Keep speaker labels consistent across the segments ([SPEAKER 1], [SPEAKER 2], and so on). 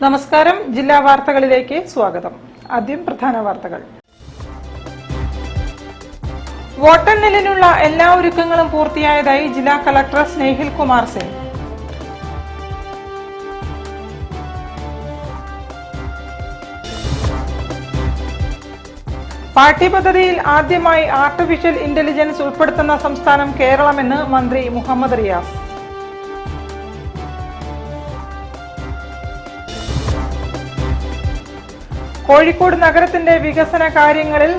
[SPEAKER 1] നമസ്കാരം. ജില്ലാ വാർത്തകളിലേക്ക് സ്വാഗതം. ആദ്യം പ്രധാന വാർത്തകൾ. വോട്ടെണ്ണലിനുള്ള എല്ലാ ഒരുക്കങ്ങളും പൂർത്തിയായതായി ജില്ലാ കളക്ടർ സ്നേഹിൽ കുമാർ സിംഗ്. പാഠ്യപദ്ധതിയിൽ ആദ്യമായി ആർട്ടിഫിഷ്യൽ ഇന്റലിജൻസ് ഉൾപ്പെടുത്തുന്ന സംസ്ഥാനം കേരളമെന്ന് മന്ത്രി മുഹമ്മദ് റിയാസ്. കോഴിക്കോട് നഗരത്തിന്റെ വികസന കാര്യങ്ങളിൽ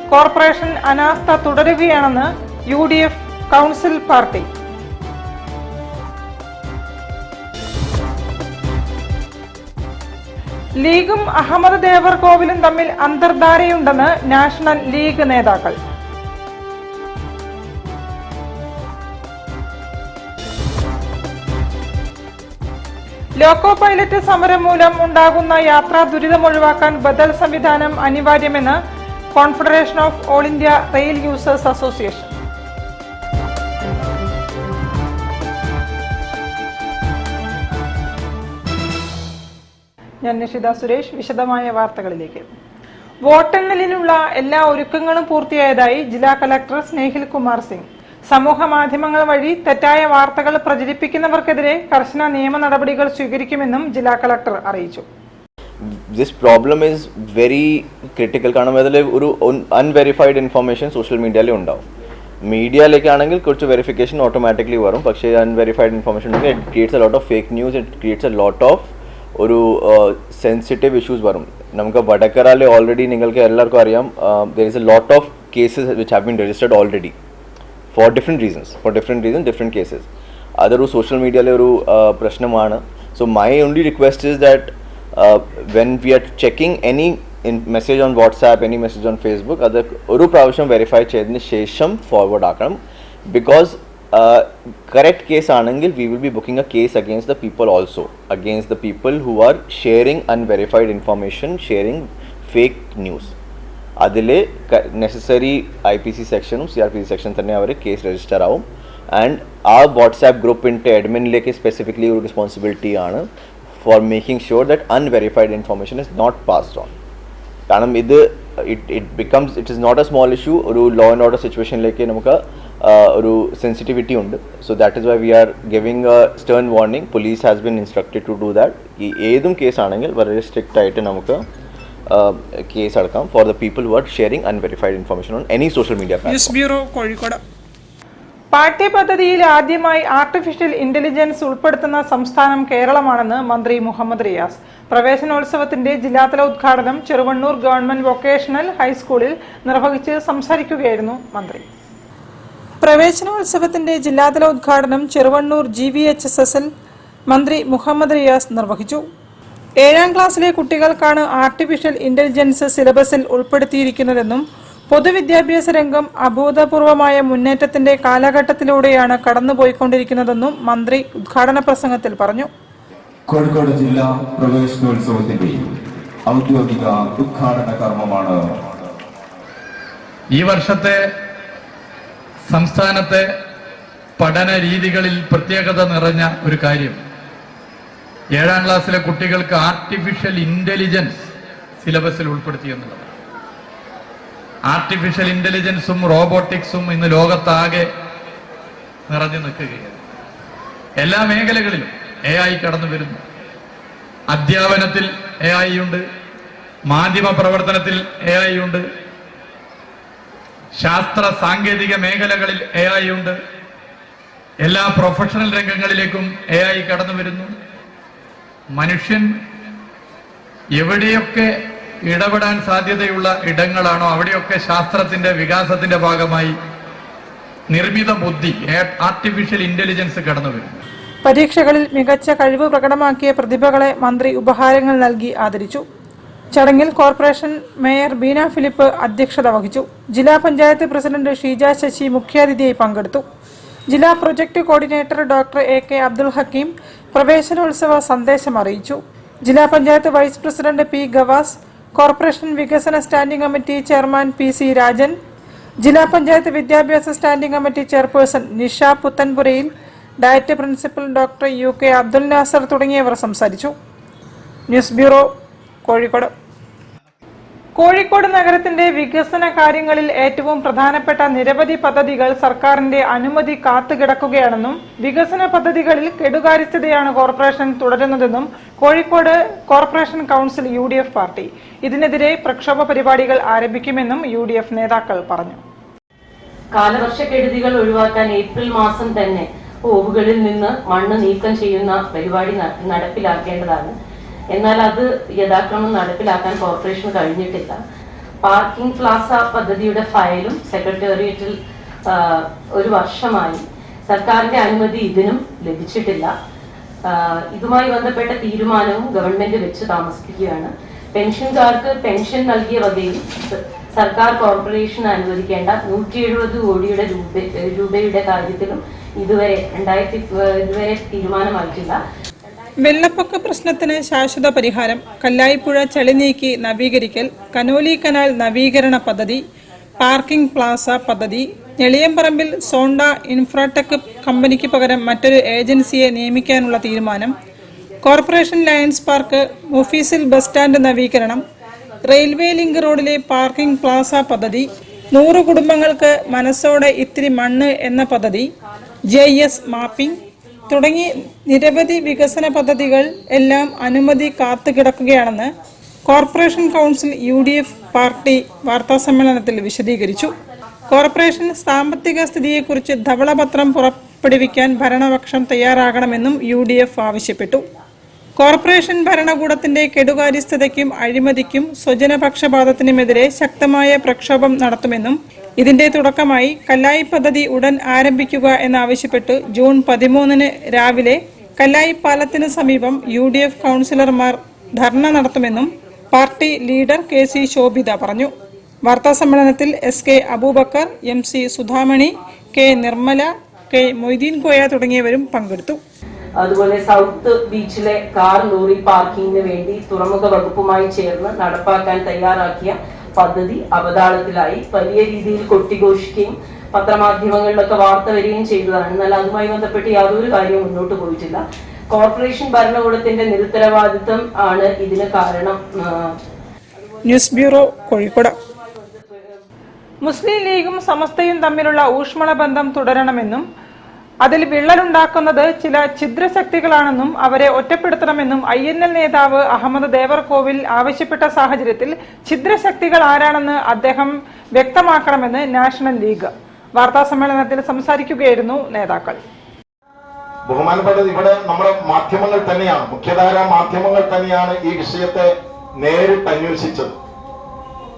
[SPEAKER 1] കോർപ്പറേഷൻ അനാസ്ഥ തുടരുകയാണെന്ന് UDF കൗൺസിൽ പാർട്ടി. ലീഗും അഹമ്മദ് ദേവർകോവിലും തമ്മിൽ അന്തർധാരയുണ്ടെന്ന് നാഷണൽ ലീഗ് നേതാക്കൾ. ലോക്കോ പൈലറ്റ് സമരം മൂലം ഉണ്ടാകുന്ന യാത്രാ ദുരിതം ഒഴിവാക്കാൻ ബദൽ സംവിധാനം അനിവാര്യമെന്ന് confederation of all India rail users association. ഞാൻ നിഷിത സുരേഷ്. വിശദമായ വാർത്തകളിലേക്ക്. വോട്ടെണ്ണലിനുള്ള എല്ലാ ഒരുക്കങ്ങളും പൂർത്തിയായതായി ജില്ലാ കളക്ടർ സ്നേഹിൽ കുമാർ സിംഗ്. സമൂഹ മാധ്യമങ്ങൾ വഴി തെറ്റായ വാർത്തകൾ പ്രചരിപ്പിക്കുന്നവർക്കെതിരെ കർശന നിയമ നടപടികൾ സ്വീകരിക്കുമെന്നും ജില്ലാ കളക്ടർ അറിയിച്ചു.
[SPEAKER 2] This problem is very critical. കാരണം അതിൽ ഒരു അൺവെരിഫൈഡ് ഇൻഫർമേഷൻ സോഷ്യൽ മീഡിയയിൽ ഉണ്ടാവും. മീഡിയയിലേക്കാണെങ്കിൽ കുറച്ച് വെരിഫിക്കേഷൻ ഓട്ടോമാറ്റിക്കലി വരും. പക്ഷേ അൺവെരിഫൈഡ് ഇൻഫർമേഷൻ ഉണ്ടെങ്കിൽ it creates a lot of fake news, it creates a lot of ഒരു സെൻസിറ്റീവ് ഇഷ്യൂസ് വരും. നമുക്ക് വടകരയിൽ ഓൾറെഡി നിങ്ങൾക്ക് എല്ലാവർക്കും അറിയാം, there is a lot of cases which have been registered already for different reasons, different cases. അതൊരു social മീഡിയയിലെ ഒരു പ്രശ്നമാണ്. So my only request is that when we are checking any message on WhatsApp, any message on Facebook, അത് ഒരു പ്രാവശ്യം verify ചെയ്തതിന് ശേഷം forward ആക്കണം. ബിക്കോസ് കറക്റ്റ് കേസ് ആണെങ്കിൽ we will be booking a case against the people also, against the people who are sharing unverified information, sharing fake news. അതിൽ necessary IPC സെക്ഷനും CRPC section തന്നെ അവർ കേസ് രജിസ്റ്റർ ആവും. And ആ WhatsApp ഗ്രൂപ്പിൻ്റെ അഡ്മിനിലേക്ക് specifically ഒരു റെസ്പോൺസിബിലിറ്റി ആണ് for making sure that unverified information is not passed on. കാരണം ഇത് it is not a small issue. ഒരു ലോ ആൻഡ് ഓർഡർ സിറ്റുവേഷനിലേക്ക് നമുക്ക് ഒരു സെൻസിറ്റിവിറ്റി ഉണ്ട്. So that is why we are giving a stern warning. Police has been instructed to do that. ഈ ഏതും കേസാണെങ്കിൽ വളരെ സ്ട്രിക്റ്റ് ആയിട്ട് നമുക്ക് കേസ് എടുക്കാം for the people who are sharing unverified information on any social media platform.
[SPEAKER 1] പാഠ്യപദ്ധതിയിൽ ആദ്യമായി artificial intelligence ഉൾപ്പെടുത്തുന്ന സംസ്ഥാനം കേരളമാണെന്ന് മന്ത്രി മുഹമ്മദ് റിയാസ്. പ്രവേശനോത്സവത്തിന്റെ ജില്ലാതല ഉദ്ഘാടനം ചെറുവണ്ണൂർ ഗവൺമെന്റ് വൊക്കേഷണൽ ഹൈസ്കൂളിൽ നിർവഹിച്ച് സംസാരിക്കുകയായിരുന്നു മന്ത്രി. പ്രവേശനോത്സവത്തിന്റെ ജില്ലാതല ഉദ്ഘാടനം ചെറുവണ്ണൂർ GVHSSൽ മന്ത്രി മുഹമ്മദ് റിയാസ് നിർവഹിച്ചു. 7ാം ക്ലാസ്സിലെ കുട്ടികൾക്കാണ് ആർട്ടിഫിഷ്യൽ ഇന്റലിജൻസ് സിലബസിൽ ഉൾപ്പെടുത്തിയിരിക്കുന്നതെന്നും പൊതുവിദ്യാഭ്യാസ രംഗം അഭൂതപൂർവമായ മുന്നേറ്റത്തിന്റെ കാലഘട്ടത്തിലൂടെയാണ് കടന്നുപോയിക്കൊണ്ടിരിക്കുന്നതെന്നും മന്ത്രി ഉദ്ഘാടന പ്രസംഗത്തിൽ പറഞ്ഞു.
[SPEAKER 3] കോഴിക്കോട് ജില്ലാ പ്രവേശനോത്സവത്തിന്റെ ഔദ്യോഗിക ഉദ്ഘാടന കർമ്മമാണ്
[SPEAKER 4] ഈ വർഷത്തെ സംസ്ഥാനത്തെ പഠന രീതികളിൽ പ്രത്യേകത നിറഞ്ഞ ഒരു കാര്യം. 7ാം ക്ലാസ്സിലെ കുട്ടികൾക്ക് ആർട്ടിഫിഷ്യൽ ഇന്റലിജൻസ് സിലബസിൽ ഉൾപ്പെടുത്തി എന്നുള്ളത്. ആർട്ടിഫിഷ്യൽ ഇന്റലിജൻസും റോബോട്ടിക്സും ഇന്ന് ലോകത്താകെ നിറഞ്ഞു നിൽക്കുകയാണ്. എല്ലാ മേഖലകളിലും AI കടന്നു വരുന്നു. അധ്യാപനത്തിൽ AI ഉണ്ട്, മാധ്യമ പ്രവർത്തനത്തിൽ AI ഉണ്ട്, ശാസ്ത്ര സാങ്കേതിക മേഖലകളിൽ AI ഉണ്ട്. എല്ലാ പ്രൊഫഷണൽ രംഗങ്ങളിലേക്കും AI കടന്നു വരുന്നു. മനുഷ്യൻ എവിടെയൊക്കെ ഇടപെടാൻ സാധ്യതയുള്ള ഇടങ്ങളാണോ അവിടെയൊക്കെ ശാസ്ത്രത്തിന്റെ വികാസത്തിന്റെ ഭാഗമായി നിർമ്മിത ബുദ്ധി, ആർട്ടിഫിഷ്യൽ ഇന്റലിജൻസ് കടന്നു വരും.
[SPEAKER 1] പരീക്ഷകളിൽ മികച്ച കഴിവ് പ്രകടമാക്കിയ പ്രതിഭകളെ മന്ത്രി ഉപഹാരങ്ങൾ നൽകി ആദരിച്ചു. ചടങ്ങിൽ കോർപ്പറേഷൻ മേയർ ബീന ഫിലിപ്പ് അധ്യക്ഷത വഹിച്ചു. ജില്ലാ പഞ്ചായത്ത് പ്രസിഡന്റ് ഷീജ ശശി മുഖ്യാതിഥിയായി പങ്കെടുത്തു. ജില്ലാ project coordinator doctor AK Abdul Hakkim പ്രവേശനോത്സവ സന്ദേശം അറിയിച്ചു. ജില്ലാ panchayat vice president P Gavas, corporation വികസന standing committee chairman PC Rajan, ജില്ലാ പഞ്ചായത്ത് വിദ്യാഭ്യാസ standing committee chairperson Nisha Puthanpurayil, DIET principal doctor UK Abdul Nasar തുടങ്ങിയവർ സംസാരിച്ചു. News bureau, Kozhikode. കോഴിക്കോട് നഗരത്തിന്റെ വികസന കാര്യങ്ങളിൽ ഏറ്റവും പ്രധാനപ്പെട്ട നിരവധി പദ്ധതികൾ സർക്കാരിന്റെ അനുമതി കാത്തുകിടക്കുകയാണെന്നും വികസന പദ്ധതികളിൽ കെടുകാര്യസ്ഥതയാണ് കോർപ്പറേഷൻ തുടരുന്നതെന്നും Kozhikode corporation council UDF party. ഇതിനെതിരെ പ്രക്ഷോഭ പരിപാടികൾ ആരംഭിക്കുമെന്നും UDF നേതാക്കൾ പറഞ്ഞു.
[SPEAKER 5] കാലവർഷക്കെടുതികൾ ഒഴിവാക്കാൻ ഏപ്രിൽ മാസം തന്നെ ഓവുകളിൽ നിന്ന് മണ്ണ് നീക്കം ചെയ്യുന്ന പരിപാടി നടപ്പിലാക്കേണ്ടതാണ്. എന്നാൽ അത് യഥാക്രമം നടപ്പിലാക്കാൻ കോർപ്പറേഷന് കഴിഞ്ഞിട്ടില്ല. പാർക്കിംഗ് പ്ലാസ പദ്ധതിയുടെ ഫയലും സെക്രട്ടേറിയറ്റിൽ ഒരു വർഷമായി. സർക്കാരിന്റെ അനുമതി ഇതിനും ലഭിച്ചിട്ടില്ല. ഇതുമായി ബന്ധപ്പെട്ട തീരുമാനവും ഗവൺമെന്റ് വെച്ച് താമസിക്കുകയാണ്. പെൻഷൻകാർക്ക് പെൻഷൻ നൽകിയ വകയിൽ സർക്കാർ കോർപ്പറേഷന് അനുവദിക്കേണ്ട 170 കോടിയുടെ രൂപയുടെ കാര്യത്തിലും ഇതുവരെ തീരുമാനമായിട്ടില്ല.
[SPEAKER 1] വെള്ളപ്പൊക്ക പ്രശ്നത്തിന് ശാശ്വത പരിഹാരം, കല്ലായിപ്പുഴ ചളി നീക്കി നവീകരിക്കൽ, കനോലി കനാൽ നവീകരണ പദ്ധതി, പാർക്കിംഗ് പ്ലാസ പദ്ധതി, ഞെളിയമ്പറമ്പിൽ സോണ്ട ഇൻഫ്രാടെക് കമ്പനിക്ക് പകരം മറ്റൊരു ഏജൻസിയെ നിയമിക്കാനുള്ള തീരുമാനം, കോർപ്പറേഷൻ ലയൺസ് പാർക്ക് ഓഫീസിൽ ബസ് സ്റ്റാൻഡ് നവീകരണം, റെയിൽവേ ലിങ്ക് റോഡിലെ പാർക്കിംഗ് പ്ലാസ പദ്ധതി, 100 കുടുംബങ്ങൾക്ക് മനസ്സോടെ ഇത്തിരി മണ്ണ് എന്ന പദ്ധതി, GIS മാപ്പിംഗ് തുടങ്ങി നിരവധി വികസന പദ്ധതികൾ എല്ലാം അനുമതി കാത്തുകിടക്കുകയാണെന്ന് കോർപ്പറേഷൻ കൗൺസിൽ UDF പാർട്ടി വാർത്താസമ്മേളനത്തിൽ വിശദീകരിച്ചു. കോർപ്പറേഷൻ സാമ്പത്തിക സ്ഥിതിയെക്കുറിച്ച് ധവളപത്രം പുറപ്പെടുവിക്കാൻ ഭരണപക്ഷം തയ്യാറാകണമെന്നും UDF ആവശ്യപ്പെട്ടു. കോർപ്പറേഷൻ ഭരണകൂടത്തിന്റെ കെടുകാര്യസ്ഥതയ്ക്കും അഴിമതിക്കും സ്വജനപക്ഷപാതത്തിനുമെതിരെ ശക്തമായ പ്രക്ഷോഭം നടത്തുമെന്നും ഇതിന്റെ തുടക്കമായി കല്ലായി പദ്ധതി ഉടൻ ആരംഭിക്കുക എന്നാവശ്യപ്പെട്ട് ജൂൺ 13 രാവിലെ കല്ലായി പാലത്തിന് സമീപം UDF കൗൺസിലർമാർ ധർണ നടത്തുമെന്നും പാർട്ടി ലീഡർ KC ശോഭിത പറഞ്ഞു. വാർത്താസമ്മേളനത്തിൽ SK Abubakar, MC Sudhamani, K Nirmala, K Moideen Koya തുടങ്ങിയവരും പങ്കെടുത്തു.
[SPEAKER 5] അതുപോലെ സൗത്ത് ബീച്ചിലെ കാർ ലോറി പാർക്കിങ്ങിന് വേണ്ടി തുറമുഖ വകുപ്പുമായി ചേർന്ന് നടപ്പാക്കാൻ തയ്യാറാക്കിയ പദ്ധതി അവതാളത്തിലായി. വലിയ രീതിയിൽ കൊട്ടിഘോഷിക്കുകയും പത്രമാധ്യമങ്ങളിലൊക്കെ വാർത്ത വരികയും ചെയ്തതാണ്. എന്നാൽ അതുമായി ബന്ധപ്പെട്ട് യാതൊരു കാര്യവും മുന്നോട്ട് പോയിട്ടില്ല. കോർപ്പറേഷൻ ഭരണകൂടത്തിന്റെ നിരുത്തരവാദിത്വം ആണ് ഇതിന് കാരണം.
[SPEAKER 1] News bureau, Kozhikode. മുസ്ലിം ലീഗും സമസ്തയും തമ്മിലുള്ള ഊഷ്മള ബന്ധം തുടരണമെന്നും അതിൽ വിള്ളലുണ്ടാക്കുന്നത് ചില ഛിദ്രശക്തികളാണെന്നും അവരെ ഒറ്റപ്പെടുത്തണമെന്നും INL നേതാവ് അഹമ്മദ് ദേവർകോവിൽ ആവശ്യപ്പെട്ട സാഹചര്യത്തിൽ ഛിദ്രശക്തികൾ ആരാണെന്ന് അദ്ദേഹം വ്യക്തമാക്കണമെന്ന് നാഷണൽ ലീഗ്. വാർത്താസമ്മേളനത്തിൽ സംസാരിക്കുകയായിരുന്നു നേതാക്കൾ.
[SPEAKER 6] ബഹുമാനപ്പെട്ടത്, ഇവിടെ നമ്മുടെ മാധ്യമങ്ങൾ തന്നെയാണ്, മുഖ്യധാരാ മാധ്യമങ്ങൾ തന്നെയാണ് ഈ വിഷയത്തെ നേരിട്ട് അന്വേഷിച്ചത്.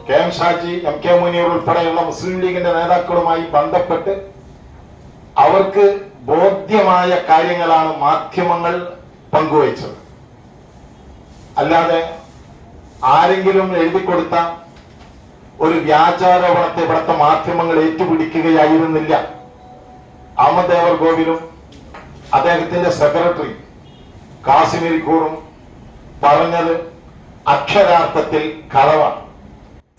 [SPEAKER 6] KM ഷാജി, MK മുനീർ ഉൾപ്പെടെയുള്ള മുസ്ലിം ലീഗിന്റെ നേതാക്കളുമായി ബന്ധപ്പെട്ട് അവർക്ക് ബോധ്യമായ കാര്യങ്ങളാണ് മാധ്യമങ്ങൾ പങ്കുവച്ചത്. അല്ലാതെ ആരെങ്കിലും എഴുതി കൊടുത്ത ഒരു വ്യാജാരോപണത്തെ ഇവിടുത്തെ മാധ്യമങ്ങൾ ഏറ്റുപിടിക്കുകയായിരുന്നില്ല. അഹമ്മദ് ദേവർകോവിലും അദ്ദേഹത്തിന്റെ സെക്രട്ടറി കാസിമിരിക്കൂറും പറഞ്ഞത് അക്ഷരാർത്ഥത്തിൽ കളവാണ്.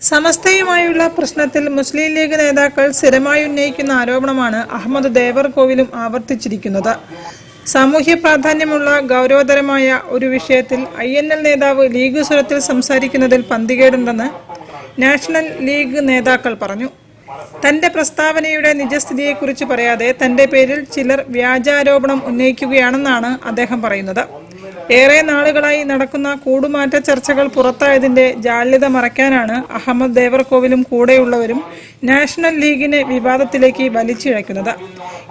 [SPEAKER 1] സമസ്തയുമായുള്ള പ്രശ്നത്തിൽ മുസ്ലിം ലീഗ് നേതാക്കൾ സ്ഥിരമായി ഉന്നയിക്കുന്ന ആരോപണമാണ് അഹമ്മദ് ദേവർകോവിലും ആവർത്തിച്ചിരിക്കുന്നത്. സാമൂഹ്യ പ്രാധാന്യമുള്ള ഗൗരവതരമായ ഒരു വിഷയത്തിൽ INL നേതാവ് ലീഗ് സ്വരത്തിൽ സംസാരിക്കുന്നതിൽ പന്തികേടുണ്ടെന്ന് നാഷണൽ ലീഗ് നേതാക്കൾ പറഞ്ഞു. തന്റെ പ്രസ്താവനയുടെ നിജസ്ഥിതിയെക്കുറിച്ച് പറയാതെ തന്റെ പേരിൽ ചിലർ വ്യാജാരോപണം ഉന്നയിക്കുകയാണെന്നാണ് അദ്ദേഹം പറയുന്നത്. ഏറെ നാളുകളായി നടക്കുന്ന കൂടുമാറ്റ ചർച്ചകൾ പുറത്തായതിന്റെ ജാള്യത മറയ്ക്കാനാണ് അഹമ്മദ് ദേവർകോവിലും കൂടെയുള്ളവരും നാഷണൽ ലീഗിനെ വിവാദത്തിലേക്ക് വലിച്ചിഴക്കുന്നത്.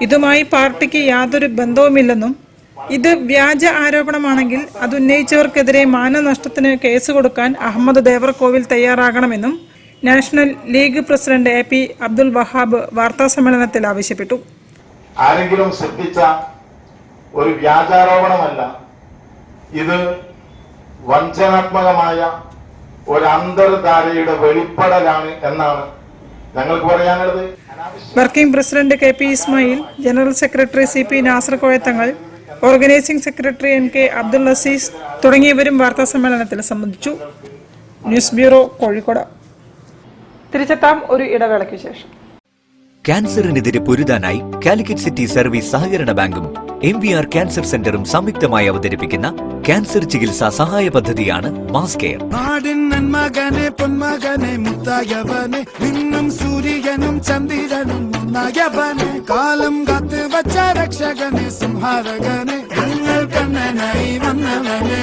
[SPEAKER 1] ഇതുമായി പാർട്ടിക്ക് യാതൊരു ബന്ധവുമില്ലെന്നും ഇത് വ്യാജ ആരോപണമാണെങ്കിൽ അതുന്നയിച്ചവർക്കെതിരെ മാനനഷ്ടത്തിന് കേസ് കൊടുക്കാൻ അഹമ്മദ് ദേവർകോവിൽ തയ്യാറാകണമെന്നും national league president AP Abdul Wahab വാർത്താസമ്മേളനത്തിൽ ആവശ്യപ്പെട്ടു.
[SPEAKER 6] ആരെങ്കിലും ശ്രദ്ധിച്ച ഒരു വ്യാജാരോപണമല്ല ഇത്, വഞ്ചനാത്മകമായ ഒരു അന്തർധാരയുടെ വെളിപ്പെടലാണ് എന്നാണ് ഞങ്ങൾക്ക് പറയാനുള്ളത്.
[SPEAKER 1] Working president KP. Ismail, general secretary CP. Nasar Koyathangal, organising secretary NK. Abdul Aziz തുടങ്ങിയവരും വാർത്താസമ്മേളനത്തിൽ സംബന്ധിച്ചു. News bureau, Kozhikode. തിരിച്ചെത്താം ഒരു ഇടവേളയ്ക്ക് ശേഷം.
[SPEAKER 7] ക്യാൻസറിനെതിരെ പൊരുതാനായി കാലിക്കറ്റ് സിറ്റി സർവീസ് സഹകരണ ബാങ്കും MVR ക്യാൻസർ സെന്ററും സംയുക്തമായി അവതരിപ്പിക്കുന്ന ക്യാൻസർ ചികിത്സാ സഹായ പദ്ധതിയാണ് മാസ് കെയർ.
[SPEAKER 8] നാടിൻ നന്മകനെ പൊന്മകനെ മുത്തായവനെ നിന്നും സൂര്യനും ചന്ദ്രനും ഒന്നായവനെ കാലം കാത്ത് വച്ച രക്ഷകനെ സംഹാരകനെ ഞങ്ങൾ കണ്ണനായി വന്നവനെ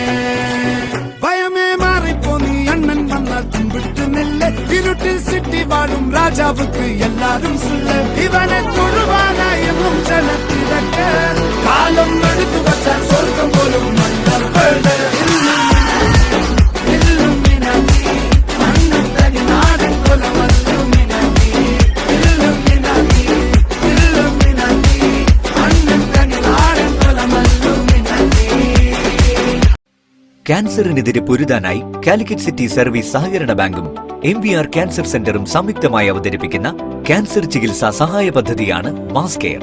[SPEAKER 8] ഭയമേ മാറിപ്പോ നീ അണ്ണൻ വന്നാൽ തുമ്പിട്ടുന്നില്ല ഇരുട്ടിൽ സിറ്റി വാഴും രാജാവുക്ക് എല്ലാരും സുല്ല ഇവനെ തൊഴുവാനായും ജനത്തിരക്ക് കാലം എടുത്തു വച്ചാൽ സ്വർഗം പോലും
[SPEAKER 7] ക്യാൻസറിനെതിരെ പൊരുതാനായി കാലിക്കറ്റ് സിറ്റി സർവീസ് സഹകരണ ബാങ്കും MVR ക്യാൻസർ സെന്ററും സംയുക്തമായി അവതരിപ്പിക്കുന്ന ക്യാൻസർ ചികിത്സാ സഹായ പദ്ധതിയാണ് മാസ് കെയർ.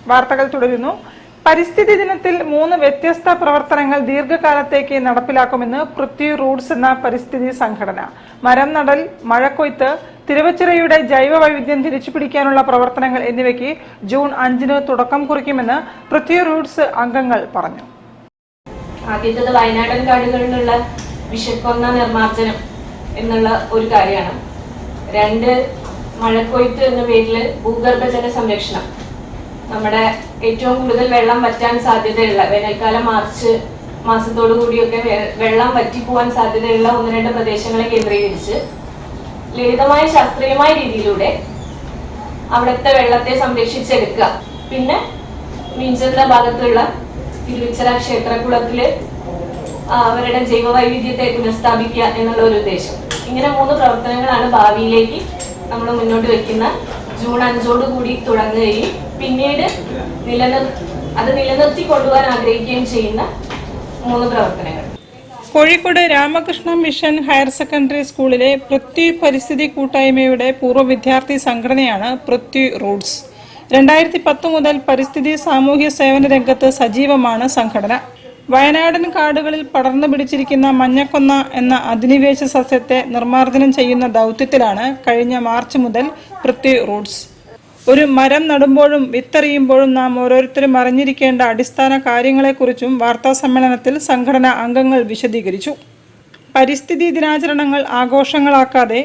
[SPEAKER 1] വാർത്തകൾ തുടരുന്നു. പരിസ്ഥിതി ദിനത്തിൽ 3 വ്യത്യസ്ത പ്രവർത്തനങ്ങൾ ദീർഘകാലത്തേക്ക് നടപ്പിലാക്കുമെന്ന് പൃഥ്വി റൂട്ട്സ് എന്ന പരിസ്ഥിതി സംഘടന. മരം നടൽ, മഴക്കൊയ്ത്ത്, തിരുവച്ചിറയുടെ ജൈവ വൈവിധ്യം തിരിച്ചുപിടിക്കാനുള്ള പ്രവർത്തനങ്ങൾ എന്നിവയ്ക്ക് ജൂൺ 5 തുടക്കം കുറിക്കുമെന്ന് പൃഥ്വി റൂട്ട്സ് അംഗങ്ങൾ പറഞ്ഞു.
[SPEAKER 5] ആദ്യത്തേത് വയനാടൻ കാടുകളിലുള്ള വിഷക്കൊന്ന നിർമ്മാർജ്ജനം എന്നുള്ള ഒരു കാര്യമാണ്. 2 മഴക്കൊയ്ത്ത് എന്ന പേരിൽ ഭൂഗർഭജല സംരക്ഷണം. നമ്മുടെ ഏറ്റവും കൂടുതൽ വെള്ളം വറ്റാൻ സാധ്യതയുള്ള വേനൽക്കാലം മാർച്ച് മാസത്തോടു കൂടിയൊക്കെ വെള്ളം വറ്റിപ്പോവാൻ സാധ്യതയുള്ള 1-2 പ്രദേശങ്ങളെ കേന്ദ്രീകരിച്ച് ലളിതമായ ശാസ്ത്രീയമായ രീതിയിലൂടെ അവിടുത്തെ വെള്ളത്തെ സംരക്ഷിച്ചെടുക്കുക. പിന്നെ മീഞ്ചന്ത ഭാഗത്തുള്ള തിരുവിച്ചിറ ക്ഷേത്രകുളത്തില് അവരുടെ ജൈവവൈവിധ്യത്തെ പുനഃസ്ഥാപിക്കുക എന്നുള്ള ഒരു ഉദ്ദേശം. ഇങ്ങനെ 3 പ്രവർത്തനങ്ങളാണ് ഭാവിയിലേക്ക് നമ്മൾ മുന്നോട്ട് വെക്കുന്ന ജൂൺ 5 കൂടി തുടങ്ങുകയും പിന്നീട് അത് നിലനിർത്തി കൊണ്ടുപോകാൻ ആഗ്രഹിക്കുകയും ചെയ്യുന്ന 3 പ്രവർത്തനങ്ങൾ.
[SPEAKER 1] Kozhikode Ramakrishna mission higher secondary സ്കൂളിലെ പൃഥ്വി പരിസ്ഥിതി കൂട്ടായ്മയുടെ പൂർവ്വ വിദ്യാർത്ഥി സംഘടനയാണ് പൃഥ്വി റൂട്ട്സ്. 2010 മുതൽ പരിസ്ഥിതി സാമൂഹ്യ സേവന രംഗത്ത് സജീവമാണ് സംഘടന. വയനാടൻ കാടുകളിൽ പടർന്നു പിടിച്ചിരിക്കുന്ന മഞ്ഞക്കൊന്ന എന്ന അധിനിവേശ സസ്യത്തെ നിർമ്മാർജ്ജനം ചെയ്യുന്ന ദൗത്യത്തിലാണ് കഴിഞ്ഞ മാർച്ച് മുതൽ പൃഥ്വി റൂട്ട്സ്. ഒരു മരം നടുമ്പോഴും വിത്തെറിയുമ്പോഴും നാം ഓരോരുത്തരും അറിഞ്ഞിരിക്കേണ്ട അടിസ്ഥാന കാര്യങ്ങളെക്കുറിച്ചും വാർത്താസമ്മേളനത്തിൽ സംഘടനാ അംഗങ്ങൾ വിശദീകരിച്ചു. പരിസ്ഥിതി ദിനാചരണങ്ങൾ ആഘോഷങ്ങളാക്കാതെ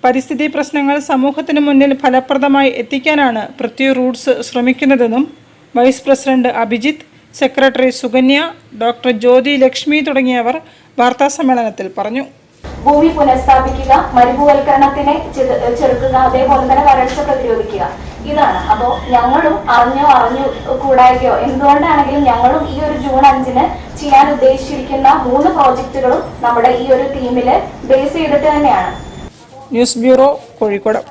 [SPEAKER 1] പരിസ്ഥിതി പ്രശ്നങ്ങൾ സമൂഹത്തിന് മുന്നിൽ ഫലപ്രദമായി എത്തിക്കാനാണ് പൃഥ്വി റൂട്ട്സ് ശ്രമിക്കുന്നതെന്നും vice president Abhijith, secretary Sukanya, doctor Jyothi Lakshmi തുടങ്ങിയവർ വാർത്താസമ്മേളനത്തിൽ പറഞ്ഞു.
[SPEAKER 9] ഭൂമി പുനഃസ്ഥാപിക്കുക, മരുഭൂവൽക്കരണത്തിനെ ചെറുക്കുക, അതേപോലെ തന്നെ വരൾച്ച പ്രതിരോധിക്കുക, ഇതാണ്. അപ്പോൾ ഞങ്ങളും അറിഞ്ഞു കൂടായ്കയോ എന്തുകൊണ്ടാണെങ്കിലും ഞങ്ങളും ഈ ഒരു ജൂൺ 5 ചെയ്യാൻ ഉദ്ദേശിച്ചിരിക്കുന്ന 3 പ്രോജക്റ്റുകളും നമ്മുടെ ഈ ഒരു ടീമില് ബേസ് ചെയ്തിട്ട് തന്നെയാണ്.
[SPEAKER 1] News bureau, Kozhikode.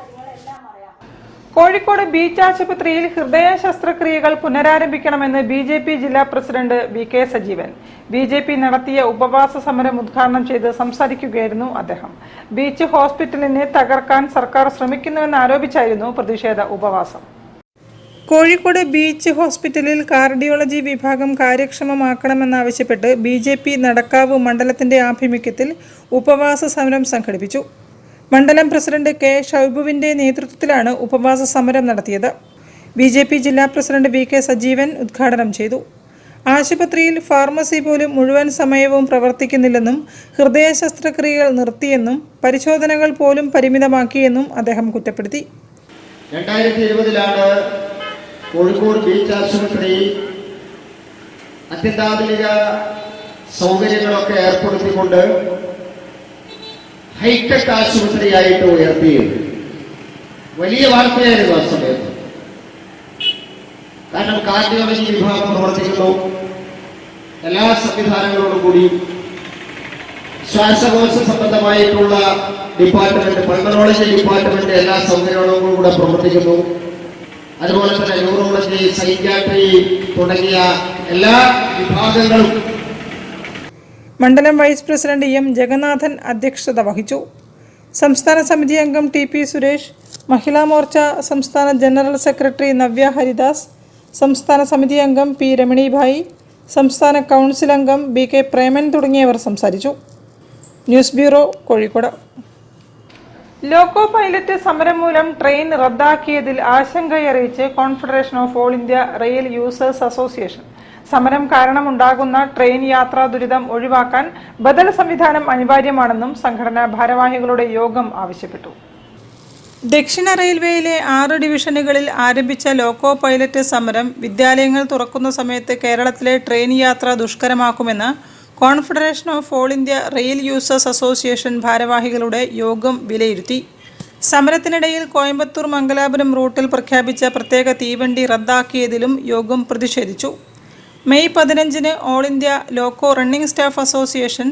[SPEAKER 1] Kozhikode beach ആശുപത്രിയിൽ ഹൃദയ ശസ്ത്രക്രിയകൾ പുനരാരംഭിക്കണമെന്ന് BJP ജില്ലാ പ്രസിഡന്റ് VK സജീവൻ. BJP നടത്തിയ ഉപവാസ സമരം ഉദ്ഘാടനം ചെയ്ത് സംസാരിക്കുകയായിരുന്നു അദ്ദേഹം. ബീച്ച് ഹോസ്പിറ്റലിനെ തകർക്കാൻ സർക്കാർ ശ്രമിക്കുന്നുവെന്ന് ആരോപിച്ചായിരുന്നു പ്രതിഷേധ ഉപവാസം. കോഴിക്കോട് ബീച്ച് ഹോസ്പിറ്റലിൽ കാർഡിയോളജി വിഭാഗം കാര്യക്ഷമമാക്കണമെന്നാവശ്യപ്പെട്ട് BJP നടക്കാവ് മണ്ഡലത്തിന്റെ ആഭിമുഖ്യത്തിൽ ഉപവാസ സമരം സംഘടിപ്പിച്ചു. മണ്ഡലം പ്രസിഡന്റ് K. ഷൗബുവിന്റെ നേതൃത്വത്തിലാണ് ഉപവാസ സമരം നടത്തിയത്. BJP ജില്ലാ പ്രസിഡന്റ് VK സജീവൻ ഉദ്ഘാടനം ചെയ്തു. ആശുപത്രിയിൽ ഫാർമസി പോലും മുഴുവൻ സമയവും പ്രവർത്തിക്കുന്നില്ലെന്നും ഹൃദയ ശസ്ത്രക്രിയകൾ നിർത്തിയെന്നും പരിശോധനകൾ പോലും പരിമിതമാക്കിയെന്നും അദ്ദേഹം കുറ്റപ്പെടുത്തി.
[SPEAKER 10] 2020 കോഴിക്കോട് ബീച്ച് ആശുപത്രി അത്യന്താധുനിക സൗകര്യങ്ങളൊക്കെ ഏർപ്പെടുത്തിക്കൊണ്ട് ഹൈടെക് ആശുപത്രിയായിട്ട് ഉയർത്തിയത് വലിയ വാർത്തയായിരുന്നു ആ സമയത്ത്. കാരണം കാർഡിയോളജി വിഭാഗം പ്രവർത്തിക്കുന്നു, എല്ലാ സംവിധാനങ്ങളോടും കൂടി ശ്വാസകോശ സംബന്ധമായിട്ടുള്ള ഡിപ്പാർട്ട്മെന്റ്, പൾമനോളജി ഡിപ്പാർട്ട്മെന്റ് എല്ലാ സൗകര്യങ്ങളോടും കൂടെ പ്രവർത്തിക്കുന്നു. അതുപോലെ തന്നെ ന്യൂറോളജി, സൈക്യാട്രി തുടങ്ങിയ എല്ലാ വിഭാഗങ്ങളും.
[SPEAKER 1] മണ്ഡലം വൈസ് പ്രസിഡന്റ് M. ജഗന്നാഥൻ അധ്യക്ഷത വഹിച്ചു. സംസ്ഥാന സമിതി അംഗം TP സുരേഷ്, മഹിളാ മോർച്ച സംസ്ഥാന ജനറൽ സെക്രട്ടറി നവ്യ ഹരിദാസ്, സംസ്ഥാന സമിതി അംഗം പി രമണിഭായി, സംസ്ഥാന കൗൺസിൽ അംഗം ബി കെ പ്രേമൻ തുടങ്ങിയവർ സംസാരിച്ചു. News bureau, Kozhikode. Loco pilot സമരം മൂലം ട്രെയിൻ റദ്ദാക്കിയതിൽ ആശങ്കയറിയിച്ച് confederation of all India rail users association. സമരം കാരണമുണ്ടാകുന്ന ട്രെയിൻ യാത്രാ ദുരിതം ഒഴിവാക്കാൻ ബദൽ സംവിധാനം അനിവാര്യമാണെന്നും സംഘടനാ ഭാരവാഹികളുടെ യോഗം ആവശ്യപ്പെട്ടു. ദക്ഷിണ റെയിൽവേയിലെ 6 ഡിവിഷനുകളിൽ ആരംഭിച്ച ലോക്കോ പൈലറ്റ് സമരം വിദ്യാലയങ്ങൾ തുറക്കുന്ന സമയത്ത് കേരളത്തിലെ ട്രെയിൻ യാത്ര ദുഷ്കരമാക്കുമെന്ന് confederation of all India rail users association ഭാരവാഹികളുടെ യോഗം വിലയിരുത്തി. സമരത്തിനിടയിൽ കോയമ്പത്തൂർ മംഗലാപുരം റൂട്ടിൽ പ്രഖ്യാപിച്ച പ്രത്യേക തീവണ്ടി റദ്ദാക്കിയതിലും യോഗം പ്രതിഷേധിച്ചു. May 15 all India loco running staff association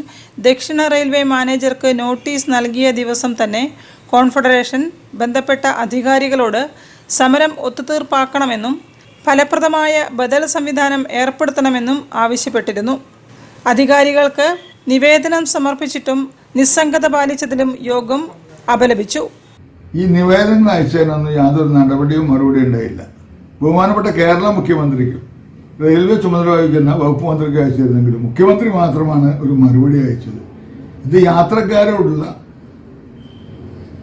[SPEAKER 1] ദക്ഷിണ റെയിൽവേ മാനേജർക്ക് നോട്ടീസ് നൽകിയ ദിവസം തന്നെ കോൺഫെഡറേഷൻ ബന്ധപ്പെട്ട അധികാരികളോട് സമരം ഒത്തുതീർപ്പാക്കണമെന്നും ഫലപ്രദമായ ബദൽ സംവിധാനം ഏർപ്പെടുത്തണമെന്നും ആവശ്യപ്പെട്ടിരുന്നു. അധികാരികൾക്ക് നിവേദനം സമർപ്പിച്ചിട്ടും നിസ്സംഗത പാലിച്ചതിലും യോഗം അപലപിച്ചു.
[SPEAKER 11] ഈ നിവേദനം അയച്ചതിനൊന്നും യാതൊരു നടപടിയും മറുപടി ഉണ്ടായില്ല. ബഹുമാനപ്പെട്ട കേരള മുഖ്യമന്ത്രിക്കും റെയിൽവേ ചുമതല വഹിക്കുന്ന വകുപ്പ് മന്ത്രിക്ക് അയച്ചിരുന്നെങ്കിലും മുഖ്യമന്ത്രി മാത്രമാണ് ഒരു മറുപടി അയച്ചത്. ഇത് യാത്രക്കാരോടുള്ള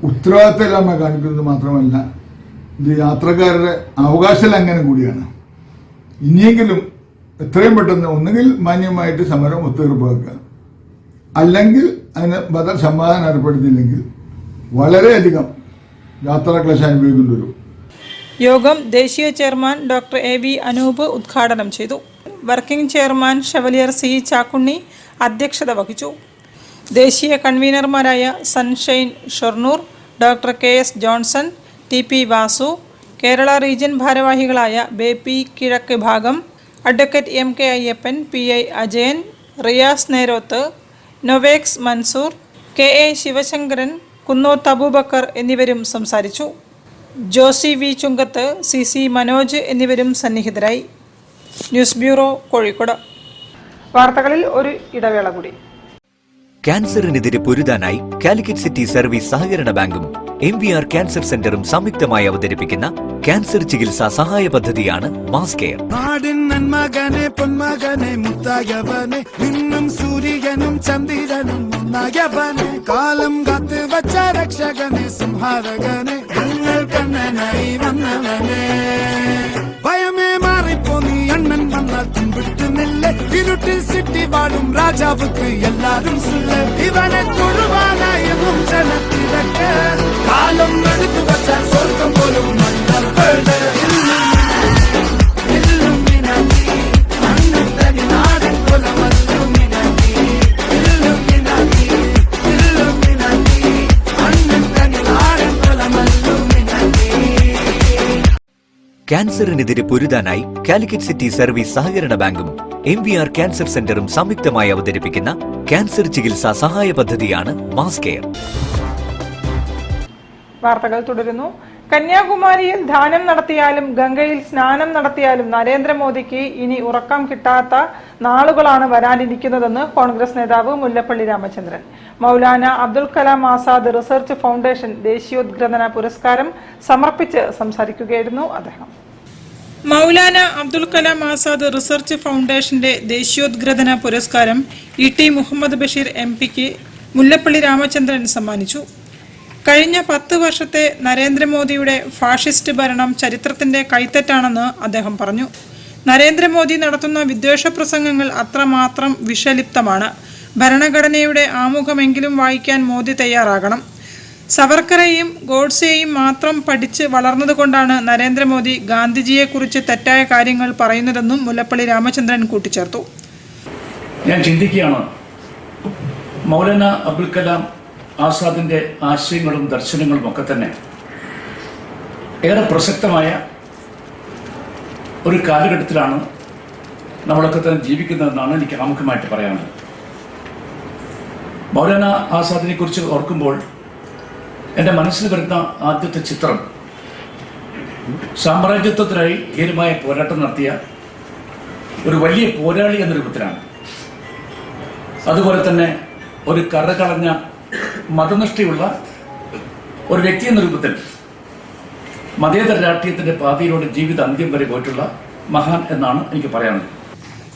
[SPEAKER 11] ഉത്തരവാദിത്തമില്ലായ്മ കാണിക്കുന്നത് മാത്രമല്ല, ഇത് യാത്രക്കാരുടെ അവകാശ ലംഘനം കൂടിയാണ്. ഇനിയെങ്കിലും എത്രയും പെട്ടെന്ന് ഒന്നുകിൽ മാന്യമായിട്ട് സമരം ഒത്തുതീർപ്പാക്കുക, അല്ലെങ്കിൽ അതിന് ബദൽ സമാധാനം ഏർപ്പെടുത്തിയില്ലെങ്കിൽ വളരെയധികം യാത്രാക്ലേശം അനുഭവിക്കേണ്ടി വരും.
[SPEAKER 1] യോഗം ദേശീയ ചെയർമാൻ ഡോക്ടർ എ.വി. അനൂപ് ഉദ്ഘാടനം ചെയ്തു. Working chairman chevalier C. Chakkunni അധ്യക്ഷത വഹിച്ചു. ദേശീയ കൺവീനർമാരായ sunshine Shoranur, doctor KS. Johnson, TP. Vasu, Kerala region ഭാരവാഹികളായ ബേപ്പി കിഴക്ക് ഭാഗം, advocate MK. Ayyappan, PI. Ajayan, Riyas Nerothu, Novex Mansoor, KA. Sivasankaran, Kunnoth Aboobacker എന്നിവരും സംസാരിച്ചു. ജോസി വി. ചുങ്കത്ത്, സി.സി. മനോജ് എന്നിവരും സന്നിഹിതരായി. News bureau, Kozhikode. വാർത്തകളിൽ ഒരു ഇടവേള കൂടി.
[SPEAKER 7] ക്യാൻസറിനെതിരെ പൊരുതാനായി കാലിക്കറ്റ് സിറ്റി സർവീസ് സഹകരണ ബാങ്കും MVR ക്യാൻസർ സെന്ററും സംയുക്തമായി അവതരിപ്പിക്കുന്ന ക്യാൻസർ ചികിത്സാ സഹായ പദ്ധതിയാണ് മാസ് കെയർ.
[SPEAKER 8] നാടിൻ നന്മകനെ പൊന്മകനെ മുത്തായവനെ നിന്നും സൂര്യനും ചന്ദ്രനും ഒന്നായവനെ കാലം കാത്ത് വച്ച രക്ഷകനെ സംഹാരകനെ ഞങ്ങൾ കണ്ണനായി വന്നവനെ ഭയമേ മാറിപ്പോ നീ അണ്ണൻ വന്നാൽ തുമ്പിട്ടുന്നില്ല ഇരുട്ടിൽ സിറ്റി വാഴും രാജാവുക്ക് എല്ലാരും സുല്ല ഇവനെ തൊഴുവാനായും ജനത്തിരക്ക് കാലം എടുത്തു വച്ചാൽ സ്വർഗം പോലും
[SPEAKER 7] ക്യാൻസറിനെതിരെ പൊരുതാനായി കാലിക്കറ്റ് സിറ്റി സർവീസ് സഹകരണ ബാങ്കും MVR ക്യാൻസർ സെന്ററും സംയുക്തമായി അവതരിപ്പിക്കുന്ന ക്യാൻസർ ചികിത്സാ സഹായ പദ്ധതിയാണ് മാസ് കെയർ.
[SPEAKER 1] വാർത്തകൾ തുടരുന്നു. കന്യാകുമാരിയിൽ ധ്യാനം നടത്തിയാലും ഗംഗയിൽ സ്നാനം നടത്തിയാലും നരേന്ദ്രമോദിക്ക് ഇനി ഉറക്കം കിട്ടാത്ത നാളുകളാണ് വരാനിരിക്കുന്നതെന്ന് കോൺഗ്രസ് നേതാവ് മുല്ലപ്പള്ളി രാമചന്ദ്രൻ. മൗലാന അബ്ദുൽ കലാം ആസാദ് റിസർച്ച് ഫൗണ്ടേഷൻ ദേശീയോദ്ഗ്രഥന പുരസ്കാരം സമർപ്പിച്ച് സംസാരിക്കുകയായിരുന്നു അദ്ദേഹം. മൗലാന അബ്ദുൽ കലാം ആസാദ് റിസർച്ച് ഫൗണ്ടേഷന്റെ ദേശീയോദ്ഗ്രഥന പുരസ്കാരം ഇ.ടി. മുഹമ്മദ് ബഷീർ MP-ക്ക് മുല്ലപ്പള്ളി രാമചന്ദ്രൻ സമ്മാനിച്ചു. കഴിഞ്ഞ 10 വർഷത്തെ നരേന്ദ്രമോദിയുടെ ഫാഷിസ്റ്റ് ഭരണം ചരിത്രത്തിന്റെ കൈത്തെറ്റാണെന്ന് അദ്ദേഹം പറഞ്ഞു. നരേന്ദ്രമോദി നടത്തുന്ന വിദ്വേഷ പ്രസംഗങ്ങൾ അത്രമാത്രം വിഷലിപ്തമാണ്. ഭരണഘടനയുടെ ആമുഖമെങ്കിലും വായിക്കാൻ മോദി തയ്യാറാകണം. സവർക്കറെയും ഗോഡ്സെയും മാത്രം പഠിച്ച് വളർന്നതുകൊണ്ടാണ് നരേന്ദ്രമോദി ഗാന്ധിജിയെക്കുറിച്ച് തെറ്റായ കാര്യങ്ങൾ പറയുന്നതെന്നും മുല്ലപ്പള്ളി രാമചന്ദ്രൻ കൂട്ടിച്ചേർത്തു.
[SPEAKER 12] ഞാൻ ചിന്തിക്കുകയാണ്, മൗലാന അബ്ദുൽ കലാം ആസാദിന്റെ ആശയങ്ങളും ദർശനങ്ങളും ഒക്കെ തന്നെ ഏറെ പ്രസക്തമായ ഒരു കാലഘട്ടത്തിലാണ് നമ്മളൊക്കെ തന്നെ ജീവിക്കുന്നതെന്നാണ് എനിക്ക് ആമുഖമായിട്ട് പറയാനുള്ളത്. മൗലാന ആസാദിനെ കുറിച്ച് ഓർക്കുമ്പോൾ എൻ്റെ മനസ്സിൽ വരുന്ന ആദ്യത്തെ ചിത്രം സാമ്രാജ്യത്വത്തിനായി ധീരമായ പോരാട്ടം നടത്തിയ ഒരു വലിയ പോരാളി എന്ന രൂപത്തിലാണ്. അതുപോലെ തന്നെ ഒരു കറകളഞ്ഞ മതനിഷ്ഠയുള്ള ഒരു വ്യക്തി എന്ന രൂപത്തിൽ മതേതര രാഷ്ട്രീയത്തിന്റെ പാതയിലൂടെ ജീവിത അന്ത്യം വരെ പോയിട്ടുള്ള മഹാൻ എന്നാണ് എനിക്ക് പറയാനുള്ളത്.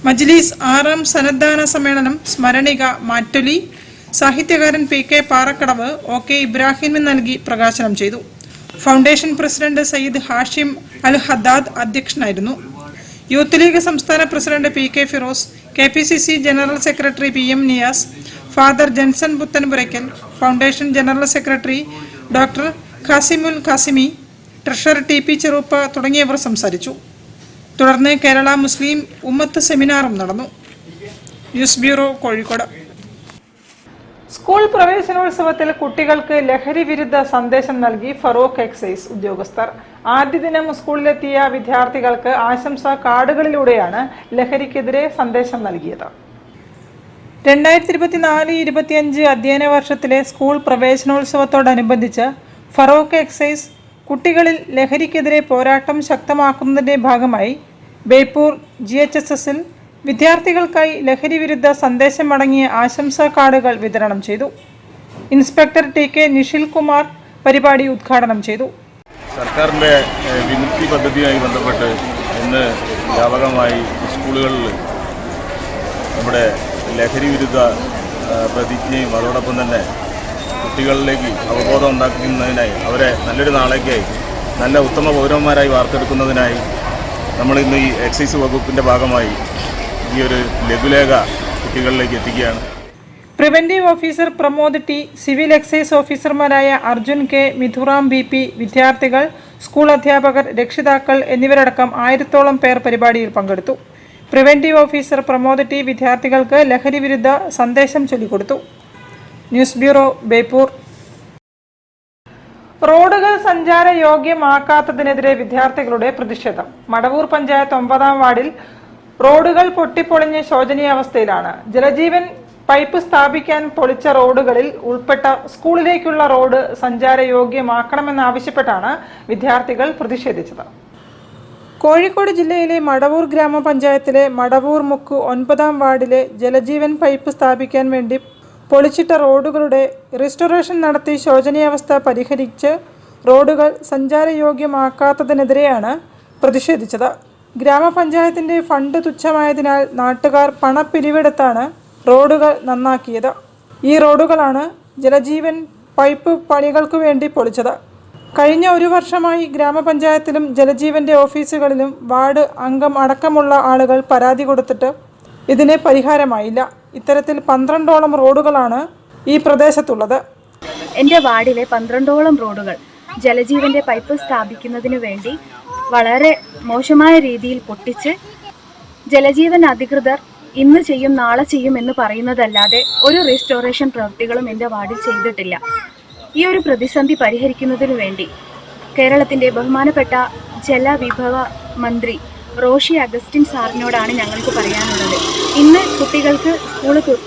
[SPEAKER 1] മജ്ലിസ് 6ാം സന്നദ്ധാന സമ്മേളനം സ്മരണിക മാറ്റൊലി സാഹിത്യകാരൻ PK പാറക്കടവ് OK ഇബ്രാഹിമിന് നൽകി പ്രകാശനം ചെയ്തു. ഫൗണ്ടേഷൻ പ്രസിഡന്റ് സയ്യിദ് ഹാഷിം അൽ ഹദ്ദാദ് അധ്യക്ഷനായിരുന്നു. യൂത്ത് ലീഗ് സംസ്ഥാന president PK Firos, KPCC general secretary PM Niyas, father Jenson Puthanpurackal, foundation general secretary doctor Qasimul Qasimi, treasurer TP Cheruppa തുടങ്ങിയവർ സംസാരിച്ചു. തുടർന്ന് കേരള മുസ്ലിം ഉമ്മത്ത് സെമിനാറും നടന്നു. News bureau, Kozhikode. സ്കൂൾ പ്രവേശനോത്സവത്തിൽ കുട്ടികൾക്ക് ലഹരി വിരുദ്ധ സന്ദേശം നൽകി ഫറൂഖ് എക്സൈസ് ഉദ്യോഗസ്ഥർ. ആദ്യ ദിനം സ്കൂളിലെത്തിയ വിദ്യാർത്ഥികൾക്ക് ആശംസാ കാർഡുകളിലൂടെയാണ് ലഹരിക്കെതിരെ സന്ദേശം നൽകിയത്. 2024-25 അധ്യയന വർഷത്തിലെ സ്കൂൾ പ്രവേശനോത്സവത്തോടനുബന്ധിച്ച് ഫറൂഖ് എക്സൈസ് കുട്ടികളിൽ ലഹരിക്കെതിരെ പോരാട്ടം ശക്തമാക്കുന്നതിന്റെ ഭാഗമായി ബേപ്പൂർ GHSSൽ വിദ്യാർത്ഥികൾക്കായി ലഹരി വിരുദ്ധ സന്ദേശമടങ്ങിയ ആശംസാ കാർഡുകൾ വിതരണം ചെയ്തു. ഇൻസ്പെക്ടർ TK നിഷിൽ കുമാർ പരിപാടി ഉദ്ഘാടനം ചെയ്തു.
[SPEAKER 13] സർക്കാരിൻ്റെ വിമുക്തി പദ്ധതിയുമായി ബന്ധപ്പെട്ട് ഇന്ന് വ്യാപകമായി സ്കൂളുകളിൽ നമ്മുടെ ലഹരി വിരുദ്ധ പ്രതിജ്ഞയും അതോടൊപ്പം തന്നെ കുട്ടികളിലേക്ക് അവബോധം ഉണ്ടാക്കുന്നതിനായി അവരെ നല്ലൊരു നാളേക്കായി നല്ല ഉത്തമ പൗരന്മാരായി വാർത്തെടുക്കുന്നതിനായി നമ്മൾ ഇന്ന് ഈ എക്സൈസ് വകുപ്പിൻ്റെ ഭാഗമായി ഈ ഒരു ലഘുലേഖ കുട്ടികളിലേക്ക് എത്തിക്കുകയാണ്.
[SPEAKER 1] Preventive officer Pramod T, civil excise ഓഫീസർമാരായ അർജുൻ K, മിഥുറാം BP, വിദ്യാർത്ഥികൾ, സ്കൂൾ അധ്യാപകർ, രക്ഷിതാക്കൾ എന്നിവരടക്കം 1000ഓളം പേർ പരിപാടിയിൽ പങ്കെടുത്തു. പ്രിവന്റീവ് ഓഫീസർ പ്രമോദ് T വിദ്യാർത്ഥികൾക്ക് ലഹരി വിരുദ്ധ സന്ദേശം ചൊല്ലിക്കൊടുത്തു. News bureau, Beypore. റോഡുകൾ സഞ്ചാരയോഗ്യമാക്കാത്തതിനെതിരെ വിദ്യാർത്ഥികളുടെ പ്രതിഷേധം. മടവൂർ പഞ്ചായത്ത് 9ാം വാർഡിൽ റോഡുകൾ പൊട്ടിപ്പൊളിഞ്ഞ് ശോചനീയാവസ്ഥയിലാണ്. ജലജീവൻ പൈപ്പ് സ്ഥാപിക്കാൻ പൊളിച്ച റോഡുകളിൽ ഉൾപ്പെട്ട സ്കൂളിലേക്കുള്ള റോഡ് സഞ്ചാരയോഗ്യമാക്കണമെന്നാവശ്യപ്പെട്ടാണ് വിദ്യാർത്ഥികൾ പ്രതിഷേധിച്ചത്. കോഴിക്കോട് ജില്ലയിലെ മടവൂർ ഗ്രാമപഞ്ചായത്തിലെ മടവൂർ മുക്ക് 9ാം വാർഡിലെ ജലജീവൻ പൈപ്പ് സ്ഥാപിക്കാൻ വേണ്ടി പൊളിച്ചിട്ട റോഡുകളുടെ റെസ്റ്റോറേഷൻ നടത്തി ശോചനീയാവസ്ഥ പരിഹരിച്ച് റോഡുകൾ സഞ്ചാരയോഗ്യമാക്കാത്തതിനെതിരെയാണ് പ്രതിഷേധിച്ചത്. ഗ്രാമപഞ്ചായത്തിൻ്റെ ഫണ്ട് തുച്ഛമായതിനാൽ നാട്ടുകാർ പണപ്പിരിവെടുത്താണ് റോഡുകൾ നന്നാക്കിയത്. ഈ റോഡുകളാണ് ജലജീവൻ പൈപ്പ് പണികൾക്കു വേണ്ടി പൊളിച്ചത്. കഴിഞ്ഞ 1 വർഷമായി ഗ്രാമപഞ്ചായത്തിലും ജലജീവൻ്റെ ഓഫീസുകളിലും വാർഡ് അംഗം അടക്കമുള്ള ആളുകൾ പരാതി കൊടുത്തിട്ട് ഇതിന് പരിഹാരമായില്ല. ഇത്തരത്തിൽ 12ഓളം റോഡുകളാണ് ഈ പ്രദേശത്തുള്ളത്.
[SPEAKER 9] എൻ്റെ വാർഡിലെ 12ഓളം റോഡുകൾ ജലജീവൻ്റെ പൈപ്പ് സ്ഥാപിക്കുന്നതിന് വേണ്ടി വളരെ മോശമായ രീതിയിൽ പൊട്ടിച്ച് ജലജീവൻ അധികൃതർ ഇന്ന് ചെയ്യും നാളെ ചെയ്യും എന്ന് പറയുന്നതല്ലാതെ ഒരു റെസ്റ്റോറേഷൻ പ്രവൃത്തികളും എൻ്റെ വാർഡിൽ ചെയ്തിട്ടില്ല. ഈ ഒരു പ്രതിസന്ധി പരിഹരിക്കുന്നതിനു വേണ്ടി കേരളത്തിൻ്റെ ബഹുമാനപ്പെട്ട ജലവിഭവ മന്ത്രി റോഷി അഗസ്റ്റിൻ സാറിനോടാണ് ഞങ്ങൾക്ക് പറയാനുള്ളത്. ഇന്ന് കുട്ടികൾക്ക്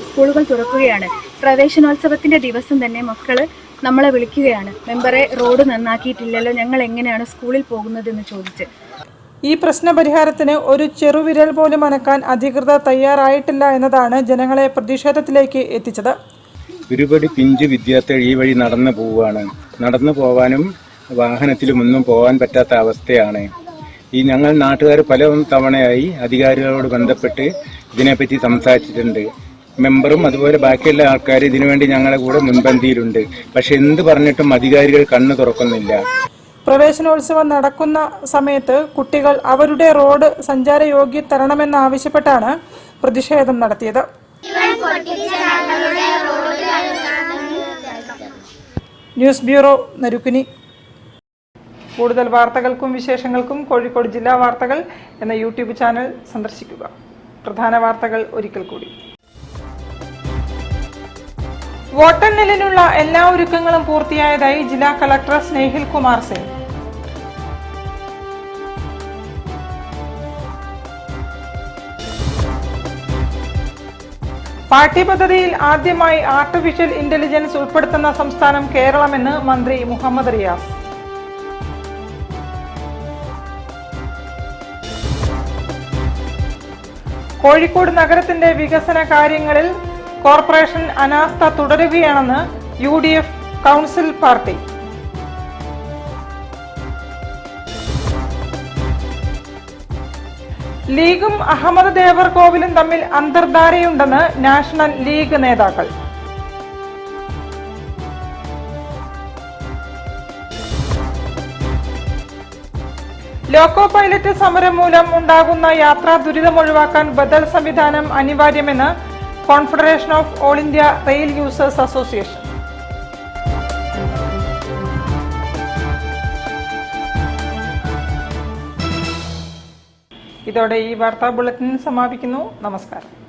[SPEAKER 9] സ്കൂളുകൾ തുറക്കുകയാണ്. പ്രവേശനോത്സവത്തിൻ്റെ ദിവസം തന്നെ മക്കൾ നമ്മളെ വിളിക്കുകയാണ്, മെമ്പറെ റോഡ് നന്നാക്കിയിട്ടില്ലല്ലോ, ഞങ്ങൾ എങ്ങനെയാണ് സ്കൂളിൽ പോകുന്നതെന്ന് ചോദിച്ച്.
[SPEAKER 1] ഈ പ്രശ്നപരിഹാരത്തിന് ഒരു ചെറുവിരൽ പോലും അനക്കാൻ അധികൃതർ തയ്യാറായിട്ടില്ല എന്നതാണ് ജനങ്ങളെ പ്രതിഷേധത്തിലേക്ക് എത്തിച്ചത്.
[SPEAKER 14] ഒരുപടി പിഞ്ചു വിദ്യാർത്ഥികൾ ഈ വഴി നടന്നു പോവുകയാണ്. നടന്നു പോകാനും വാഹനത്തിലും ഒന്നും പോകാൻ പറ്റാത്ത അവസ്ഥയാണ്. ഈ ഞങ്ങൾ നാട്ടുകാർ പല തവണയായി അധികാരികളോട് ബന്ധപ്പെട്ട് ഇതിനെപ്പറ്റി സംസാരിച്ചിട്ടുണ്ട്. മെമ്പറും അതുപോലെ ബാക്കിയുള്ള ആൾക്കാർ ഇതിനുവേണ്ടി ഞങ്ങളുടെ കൂടെ മുൻപന്തിയിലുണ്ട്. പക്ഷെ എന്ത് പറഞ്ഞിട്ടും അധികാരികൾ കണ്ണു തുറക്കുന്നില്ല.
[SPEAKER 1] പ്രവേശനോത്സവം നടക്കുന്ന സമയത്ത് കുട്ടികൾ അവരുടെ റോഡ് സഞ്ചാരയോഗ്യ തരണമെന്നാവശ്യപ്പെട്ടാണ് പ്രതിഷേധം നടത്തിയത്. News bureau, Narukkuni. കൂടുതൽ വാർത്തകൾക്കും വിശേഷങ്ങൾക്കും കോഴിക്കോട് ജില്ലാ വാർത്തകൾ എന്ന യൂട്യൂബ് ചാനൽ സന്ദർശിക്കുക. പ്രധാന വാർത്തകൾ ഒരിക്കൽ കൂടി. വോട്ടെണ്ണലിനുള്ള എല്ലാ ഒരുക്കങ്ങളും പൂർത്തിയായതായി ജില്ലാ കളക്ടർ സ്നേഹിൽ കുമാർ സിംഗ്. പാഠ്യപദ്ധതിയിൽ ആദ്യമായി ആർട്ടിഫിഷ്യൽ ഇന്റലിജൻസ് ഉൾപ്പെടുത്തുന്ന സംസ്ഥാനം കേരളമെന്ന് മന്ത്രി മുഹമ്മദ് റിയാസ്. കോഴിക്കോട് നഗരത്തിന്റെ വികസന കാര്യങ്ങളിൽ കോർപ്പറേഷൻ അനാസ്ഥ തുടരുകയാണെന്ന് UDF കൗൺസിൽ പാർട്ടി. ലീഗും അഹമ്മദ് ദേവർകോവിലും തമ്മിൽ അന്തർധാരയുണ്ടെന്ന് നാഷണൽ ലീഗ് നേതാക്കൾ. ലോക്കോ പൈലറ്റ് സമരം മൂലം ഉണ്ടാകുന്ന യാത്രാ ദുരിതം ഒഴിവാക്കാൻ ബദൽ സംവിധാനം അനിവാര്യമെന്ന് confederation of all India rail users association. ഇതോടെ ഈ വാർത്താ ബുള്ളറ്റിൻ സമാപിക്കുന്നു. നമസ്കാരം.